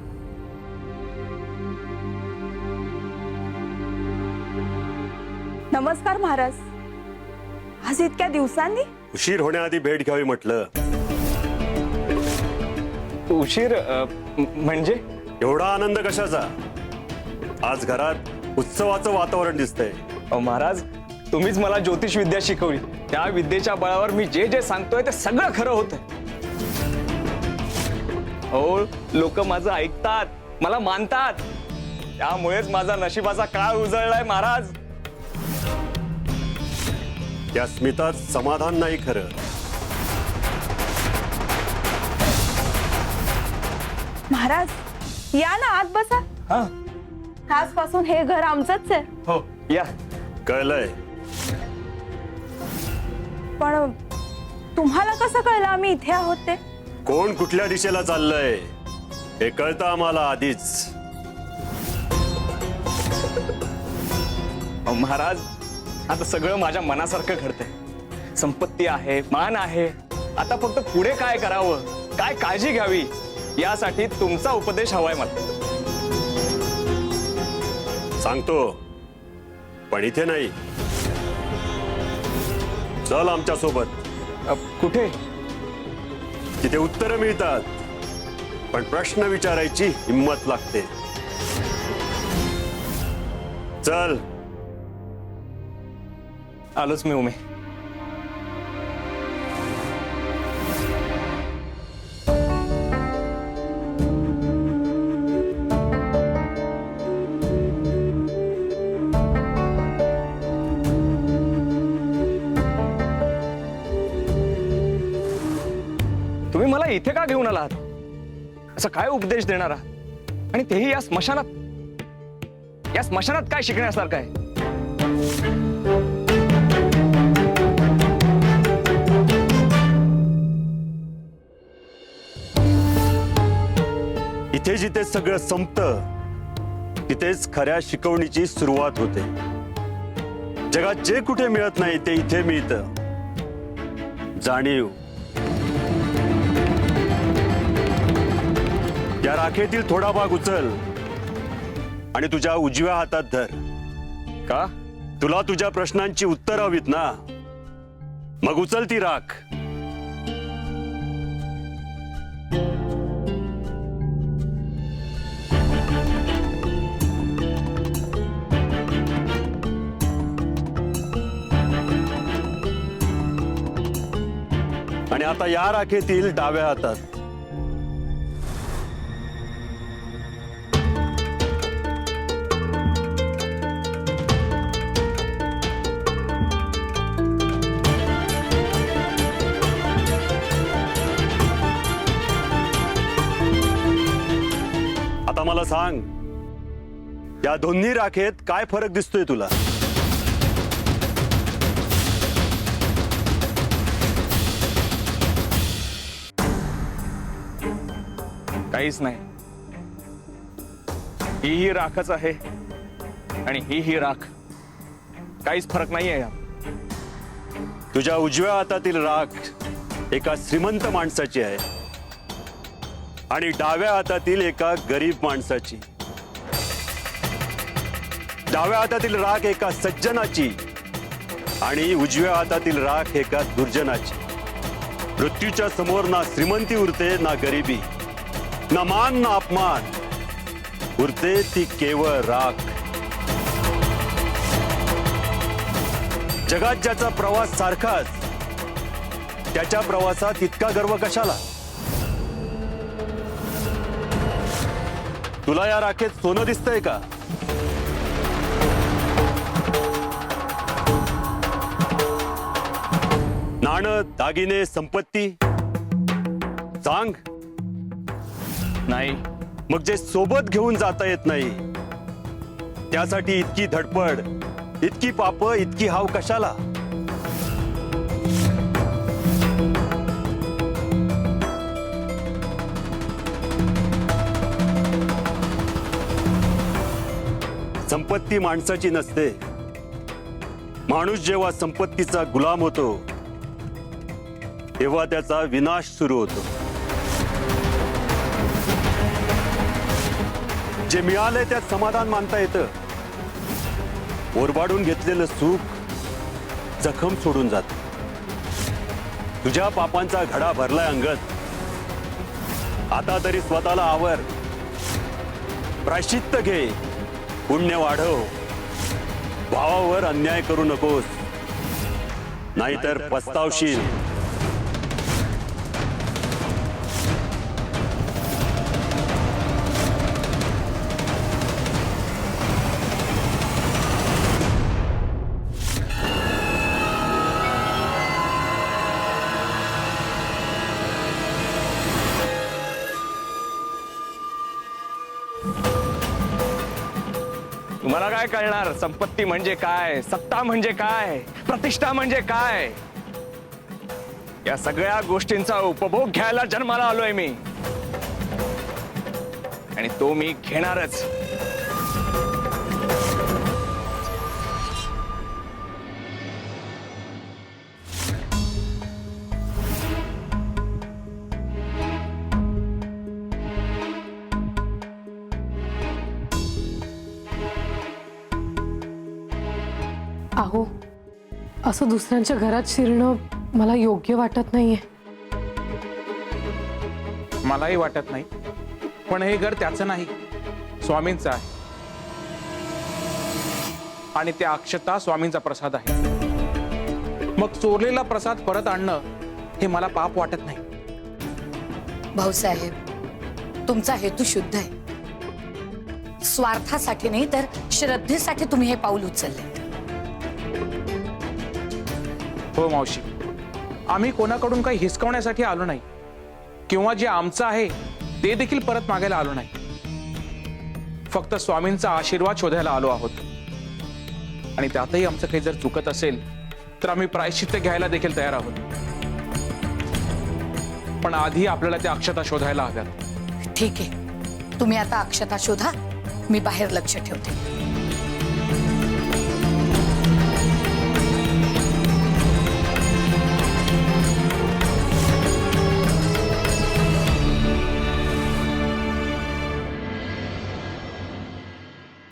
नमस्कार महाराज. आज इतक्या दिवसांनी? उशीर होण्याआधी भेट घ्यावी म्हटलं. उशीर म्हणजे? एवढा आनंद कशाचा? आज घरात उत्सवाचं वातावरण दिसतंय. महाराज, तुम्हीच मला ज्योतिष विद्या शिकवली. त्या विद्येच्या बळावर मी जे जे सांगतोय ते सगळं खरं होतंय. हो, लोक माझं ऐकतात, मला मानतात. त्यामुळेच माझा नशिबाचा काळ उजळलाय महाराज. त्या स्मितात समाधान नाही खरं. महाराज, या ना, आत बसा. हा, आजपासून हे घर आमचंच आहे. हो, या. कळलंय. पण तुम्हाला कसं कळलं आम्ही इथे आहोत ते? कोण कुठल्या दिशेला चाललंय हे कळतं आम्हाला आधीच. महाराज, आता सगळं माझ्या मनासारखं घडतंय. संपत्ती आहे, मान आहे. आता फक्त पुढे काय करावं, काय काळजी घ्यावी, यासाठी तुमचा उपदेश हवाय मला. सांगतो, पण इथे नाही. चल आमच्या सोबत. कुठे? तिथे उत्तरं मिळतात, पण प्रश्न विचारायची हिंमत लागते. चल. आलोच मी उमे. तुम्ही मला इथे का घेऊन आलात? असं काय उपदेश देणार आहात? आणि तेही या स्मशानात? या स्मशानात काय शिकण्यासारखं आहे? इथे जिथे सगळं संपतं तिथेच खऱ्या शिकवणीची सुरुवात होते. जगात जे कुठे मिळत नाही ते इथे मिळतं. जाणीव. या राखेतील थोडा भाग उचल आणि तुझ्या उजव्या हातात धर. का? तुला तुझ्या प्रश्नांची उत्तर हवीत ना? मग उचल ती राख. आणि आता या राखेतील डाव्या हातात आता मला सांग, या दोन्ही राखेत काय फरक दिसतोय तुला? काहीच नाही. ही राखच आहे आणि ही राख. काहीच फरक नाहीये यात. तुझ्या उजव्या हातातील राख एका श्रीमंत माणसाची आहे आणि डाव्या हातातील एका गरीब माणसाची. डाव्या हातातील राख एका सज्जनाची आणि उजव्या हातातील राख एका दुर्जनाची. मृत्यूच्या समोर ना श्रीमंती उरते ना गरिबी, ना मान ना अपमान, उरते ती केवळ राख. जगात ज्याचा प्रवास सारखाच, त्याच्या प्रवासात इतका गर्व कशाला? तुला या राखेत सोनं दिसतंय का? नाणं, दागिने, संपत्ती सांग. नाही. मग जे सोबत घेऊन जाता येत नाही त्यासाठी इतकी धडपड, इतकी पाप, इतकी हाव कशाला? संपत्ती माणसाची नसते. माणूस जेव्हा संपत्तीचा गुलाम होतो तेव्हा त्याचा विनाश सुरू होतो. जे मिळाले त्यात समाधान मानता येतं. ओरबाडून घेतलेलं सुख जखम सोडून जात. तुझ्या पापांचा घडा भरलाय अंगत. आता तरी स्वतःला आवर, प्रायश्चित्त घे, पुण्य वाढव. भावावर अन्याय करू नकोस, नाहीतर पस्तावशील. तुम्हाला काय कळणार? संपत्ती म्हणजे काय, सत्ता म्हणजे काय, प्रतिष्ठा म्हणजे काय? या सगळ्या गोष्टींचा उपभोग घ्यायला जन्माला आलोय मी, आणि तो मी घेणारच. अहो, असं दुसऱ्यांच्या घरात शिरणं मला योग्य वाटत नाहीये. मलाही वाटत नाही, पण हे घर त्याचं नाही, स्वामींचं आहे. आणि त्या अक्षता स्वामींचा प्रसाद आहे. मग चोरलेला प्रसाद परत आणणं हे मला पाप वाटत नाही. भाऊसाहेब, तुमचा हेतू शुद्ध आहे. स्वार्थासाठी नाही तर श्रद्धेसाठी तुम्ही हे पाऊल उचलले. हो मावशी, आम्ही कोणाकडून काही हिसकवण्यासाठी आलो नाही, किंवा जे आमचं आहे ते देखील परत मागायला आलो नाही. फक्त स्वामींचा आशीर्वाद शोधायला आलो आहोत. आणि त्यातही आमचं काही जर चुकत असेल तर आम्ही प्रायश्चित्त घ्यायला देखील तयार आहोत. पण आधी आपल्याला त्या अक्षता शोधायला हव्यात. ठीक आहे, तुम्ही आता अक्षता शोधा, मी बाहेर लक्ष ठेवते.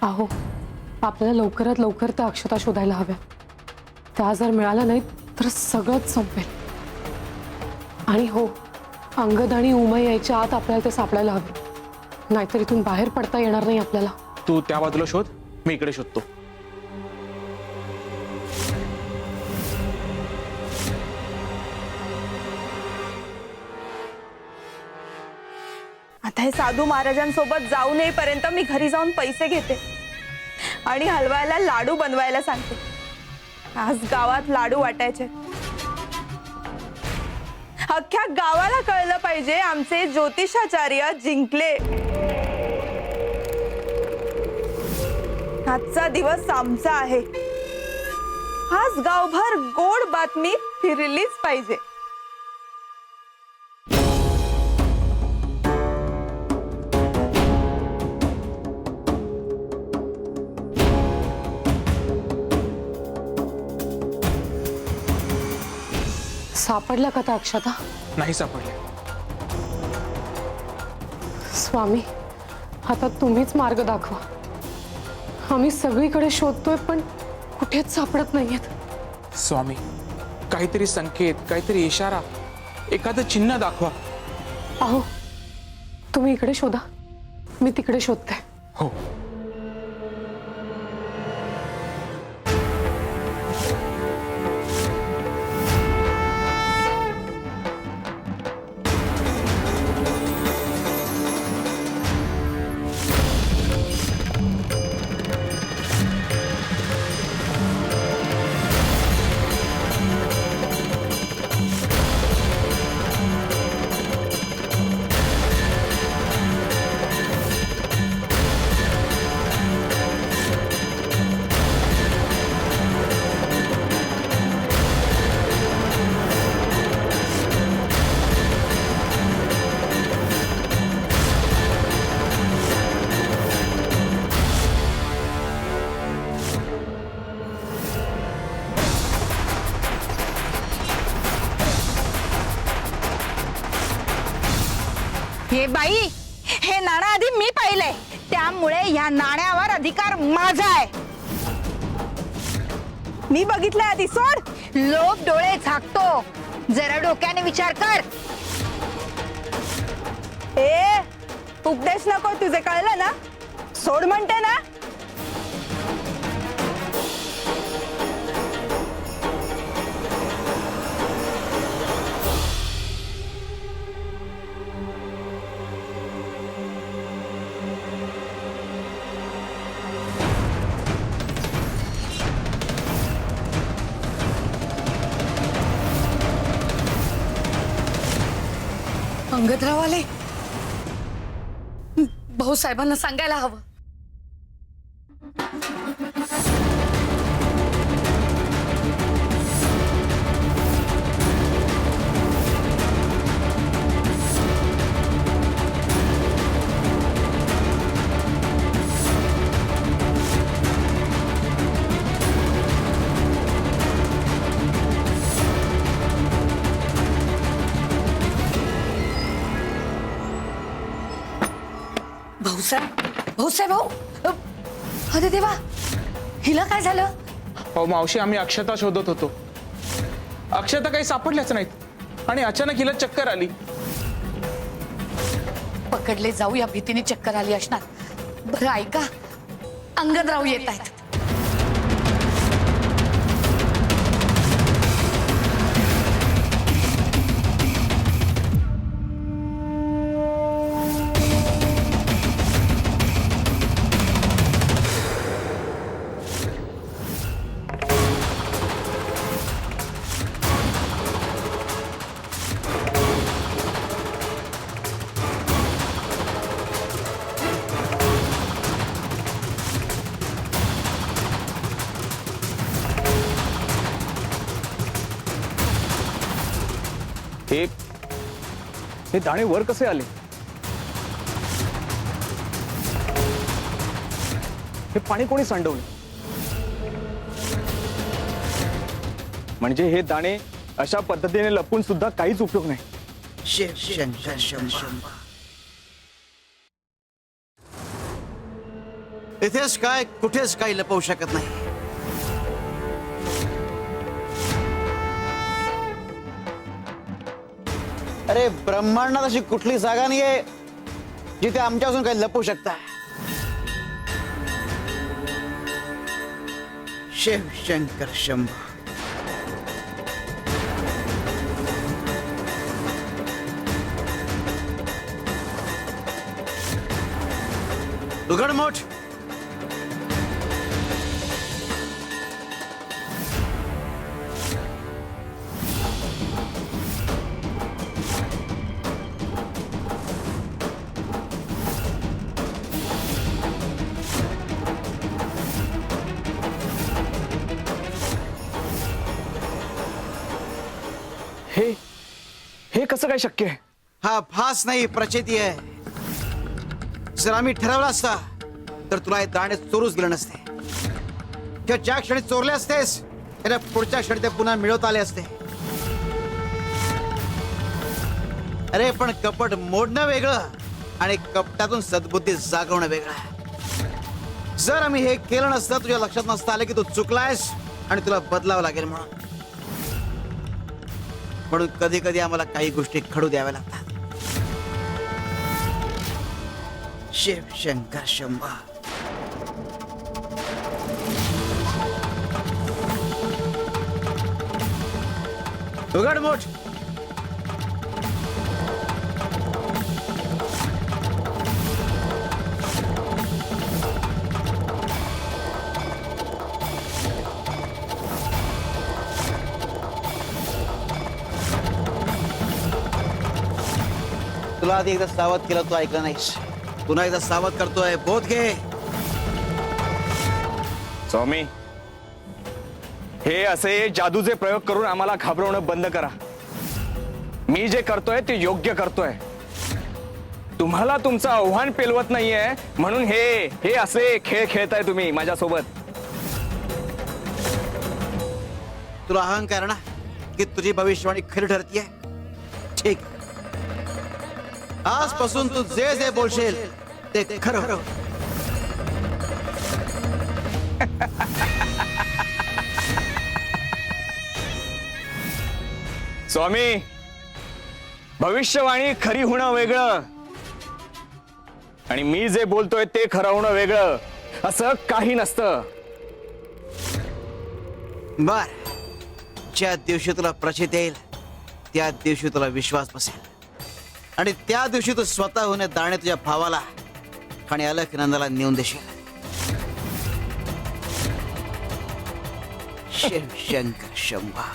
अहो, आपल्याला लवकरात लवकर त्या अक्षता शोधायला हव्या. त्या जर मिळाल्या नाहीत तर सगळंच संपेल. आणि हो, अंगद आणि उमा यायच्या आत आपल्याला ते सापडायला हवे, नाहीतर इथून बाहेर पडता येणार नाही आपल्याला. तू त्या बाजूला शोध, मी इकडे शोधतो. आता हे साधू महाराजांसोबत जाऊ नयेपर्यंत मी घरी जाऊन पैसे घेते आणि हलवायला लाडू बनवायला सांगते. आज गावात लाडू वाटायचे. अख्ख्या गावाला कळलं पाहिजे आमचे ज्योतिषाचार्य जिंकले. आजचा दिवस आमचा आहे. आज गावभर गोड बातमी फिरलीच पाहिजे. सापडल्या का त्या अक्षता? नाही सापडले. स्वामी, आता तुम्हीच मार्ग दाखवा. आम्ही सगळीकडे शोधतोय पण कुठेच सापडत नाहीयेत. स्वामी, काहीतरी संकेत, काहीतरी इशारा, एखादं चिन्ह दाखवा. अहो, तुम्ही इकडे शोधा, मी तिकडे शोधते. हो. हे बाई, हे नाणं आधी मी पाहिलंय, त्यामुळे या नाण्यावर अधिकार माझा आहे. मी बघितलंय आधी, सोड. लोक डोळे झाकतो, जरा डोक्याने विचार कर. ए, उपदेश नको, तुझे कळलं ना? सोड म्हणते ना. अंगदराव आले. भाऊसाहेबांना सांगायला हवं. भाऊसाहेब भाऊ, अरे देवा, हिला काय झालं? हो मावशी, आम्ही अक्षता शोधत होतो. अक्षता काही सापडल्याच नाहीत आणि अचानक हिला चक्कर आली. पकडले जाऊ या भीतीने चक्कर आली असणार. बरं ऐका, अंगदराव येत आहेत. हे दाणे वर कसे आले? हे पाणी कोणी सांडवलं? म्हणजे हे दाणे अशा पद्धतीने लपून सुद्धा काहीच उपयोग नाही. शिव शंकर शंभो. इथेच काय कुठेच काही लपवू शकत नाही. अरे ब्रह्मांडात अशी कुठली जागा नाहीये जिथे आमच्यापासून काही लपवू शकता. शिव शंकर शंभो. उघडमोठ. हे कसं काय शक्य आहे? हा भास नाही, प्रचिती आहे. जर आम्ही ठरवलं असता तर तुला हे दाणे चोरूच गेले नसते. किंवा ज्या क्षणी चोरले असतेस त्याला पुढच्या क्षणी ते पुन्हा मिळवता आले असते. अरे पण कपट मोडणं वेगळं आणि कपटातून सद्बुद्धी जागवणं वेगळं. जर आम्ही हे केलं नसतं, तुझ्या लक्षात नसतं आलं की तू चुकलायस आणि तुला बदलावं लागेल म्हणून कधी कधी आम्हाला काही गोष्टी खडू द्याव्या लागतात. शिव शंकर शंभा. उघड मोठ. तुला आधी एकदा सावध केलं, तू ऐकलं नाहीस. पुन्हा एकदा सावध करतोय, बोध घे. स्वामी, हे असे जादूचे प्रयोग करून आम्हाला घाबरवणं बंद करा. मी जे करतोय ते योग्य करतोय. तुम्हाला तुमचं आव्हान पेलवत नाहीये म्हणून हे असे खेळ खेळताय तुम्ही माझ्यासोबत. तुला अहंकार ना की तुझी भविष्यवाणी खरी ठरतीये. ठीक, आजपासून तू जे जे बोलशील ते खरं. स्वामी, भविष्यवाणी खरी होणं वेगळं आणि मी जे बोलतोय ते खरं होणं वेगळं, असं काही नसतं. बर, ज्या दिवशी तुला प्रचिती येईल त्या दिवशी तुला विश्वास बसेल आणि त्या दिवशी तू स्वतःहून दाणे तुझ्या भावाला आणि अलखनंदाला नेऊन देशील. शिव शंकर शंभा.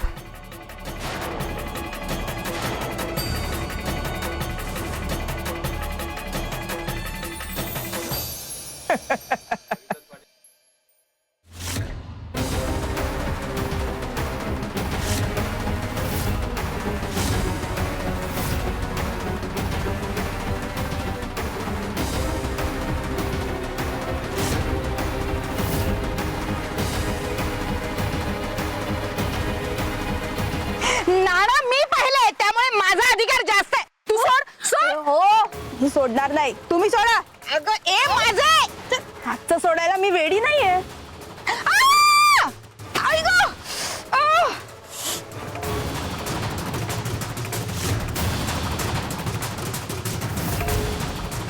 नाणं मी पाहिलंय त्यामुळे माझा अधिकार जास्त आहे. तू सोड. हो, मी सोडणार नाही. तुम्ही सोडा. अगं ए माझे हातचं सोडायला मी वेडी नाहीये. आई गं! आ!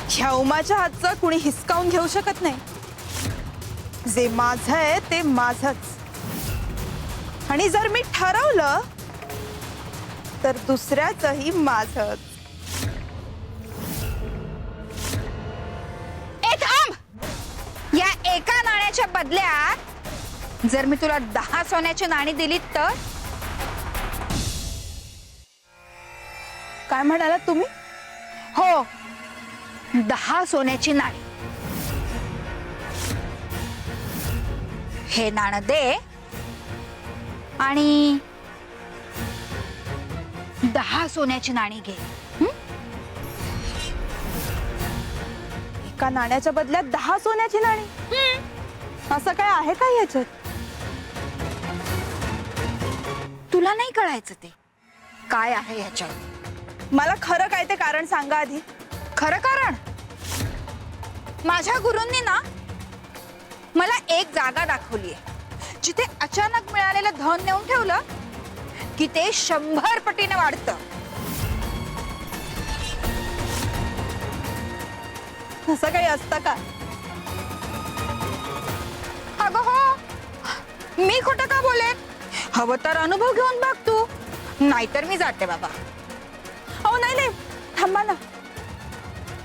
ह्या उमाच्या हातचं कुणी हिसकावून घेऊ शकत नाही. जे माझं आहे ते माझंच. आणि जर मी ठरवलं तर दुसऱ्याचंही माझंच. ए थांब. या एका नाण्याच्या बदल्यात जर मी तुला 10 सोन्याची नाणी दिलीत तर? काय म्हणालात तुम्ही? हो, 10 सोन्याची नाणी. हे नाणं दे आणि 10 सोन्याची नाणी घे. एका नाण्याच्या बदल्यात 10 सोन्याची नाणी? असं काय आहे का ह्याच्यात? तुला नाही कळायचं ते काय आहे ह्याच्यात. मला खरं काय ते कारण सांगा आधी. खरं कारण? माझ्या गुरूंनी ना मला एक जागा दाखवली आहे जिथे अचानक मिळालेलं धन नेऊन ठेवलं की ते 100 पटीने वाढतं. असं काही असतं का? अगं हो, मी खोटं का बोलेन? हवं तर अनुभव घेऊन बघ तू, नाहीतर मी जाते बाबा. अहो नाही नाही, थांबा ना.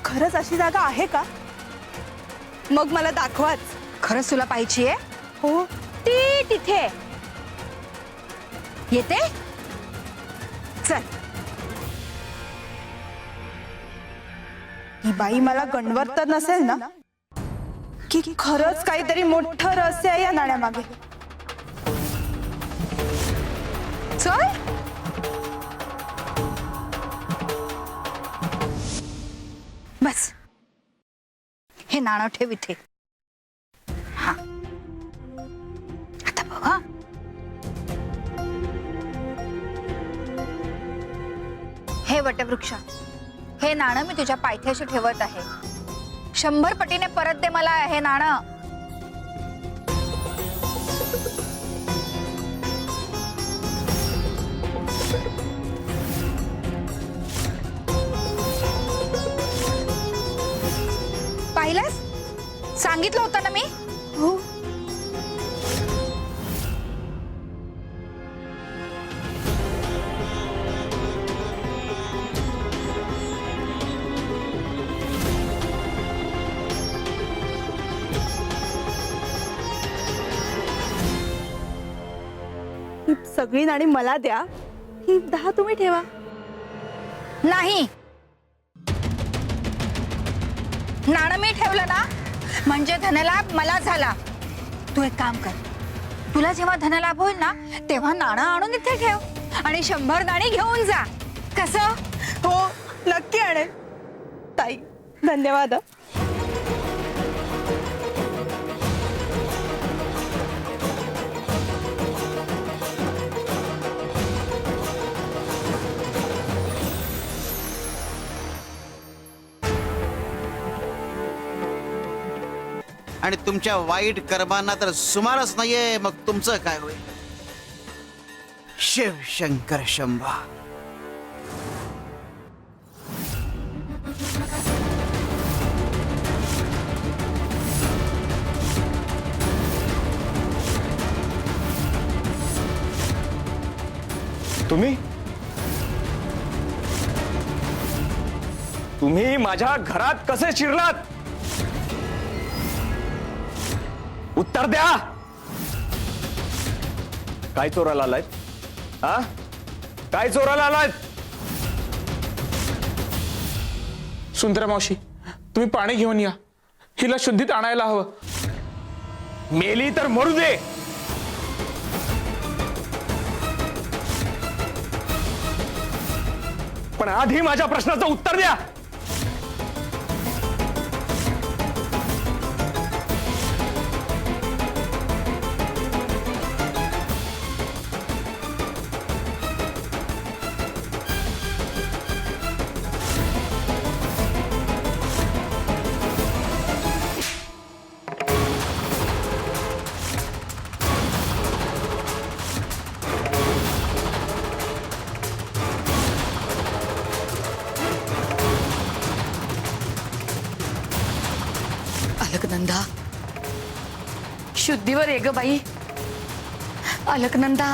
खरंच अशी जागा आहे का? मग मला दाखवाच. खरंच तुला पाहिजे? हो. ती तिथे येते. चल. ही बाई मला गणवत तर नसेल ना की खरंच काहीतरी मोठं रहस्य आहे या नाण्यामागे? चल. बस, हे नाणं ठेव इथे. हा, आता बघ. हा, हे वटवृक्ष हे नाणं मी तुझ्या पायथ्याशी ठेवत आहे. 100 पटीने परत दे मला हे नाणं. पाहिलंस? सांगितलं होतं ना मी. हो. ही सगळी नाणी मला द्या, ही 10 तुम्ही ठेवा. नाही, नाणं मी ठेवलं ना म्हणजे धनलाभ मला झाला. तू एक काम कर, तुला जेव्हा धनलाभ होईल ना तेव्हा नाणं आणून इथे ठेव आणि 100 नाणी घेऊन जा. कसं? हो, नक्की आणेन. ताई, धन्यवाद. आणि तुमच्या वाईट कर्मांना तर सुमारच नाहीये, मग तुमचं काय होईल? शिव शंकर शंभा. तुम्ही माझ्या घरात कसे शिरलात? उत्तर द्या. काय चोराला आलाय? हा, काय चोराला आलाय? सुंदरा मावशी, तुम्ही पाणी घेऊन या. हिला शुद्धीत आणायला हवं. मेली तर मरू दे. पण आधी माझ्या प्रश्नाचं उत्तर द्या. अलकनंदा, शुद्धीवर ये ग बाई. अलकनंदा,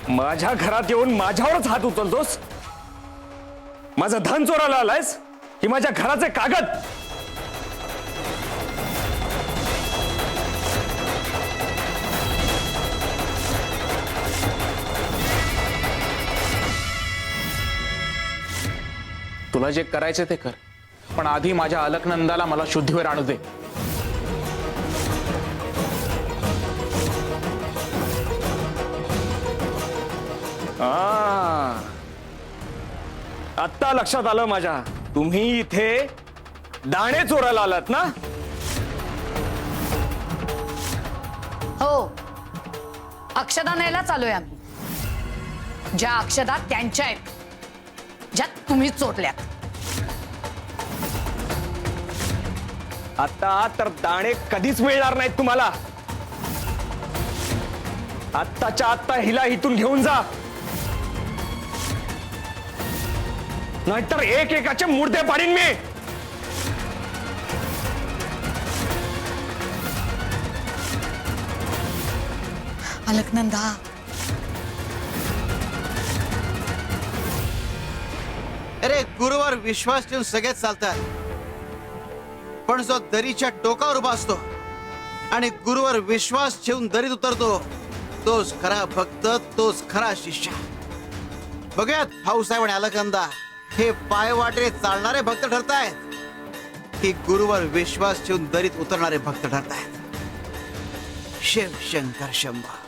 माझ्या घरात येऊन माझ्यावरच हात उचलतोस? माझं धन चोराला आलायस की माझ्या घराचे कागद? तुला जे करायचे ते कर, पण आधी माझ्या अलकनंदाला मला शुद्धीवर आणू दे. आत्ता लक्षात आलं माझ्या. तुम्ही इथे दाणे चोरायला आलात ना? हो, अक्षदा न्यायला चालूय आम्ही. ज्या अक्षदा त्यांच्या आहेत, ज्या तुम्ही चोरल्यात. आता तर दाणे कधीच मिळणार नाहीत तुम्हाला. आत्ताच्या आत्ता हिला इथून घेऊन जा, नाहीतर एक एकाचे मुर्दे पाडीन मी. अलकनंदा, अरे, गुरुवर विश्वास ठेवून सगळेच चालतात, पण जो दरीच्या टोकावर उभा असतो आणि गुरुवर विश्वास ठेवून दरीत उतरतो, तोच खरा भक्त, तोच खरा शिष्य. बघूयात भाऊसाहेब आणि अलकनंदा हे पायवाटे चालणारे भक्त ठरतायत की गुरुवर विश्वास ठेवून दरीत उतरणारे भक्त ठरतायत. शिव शंकर शंभा.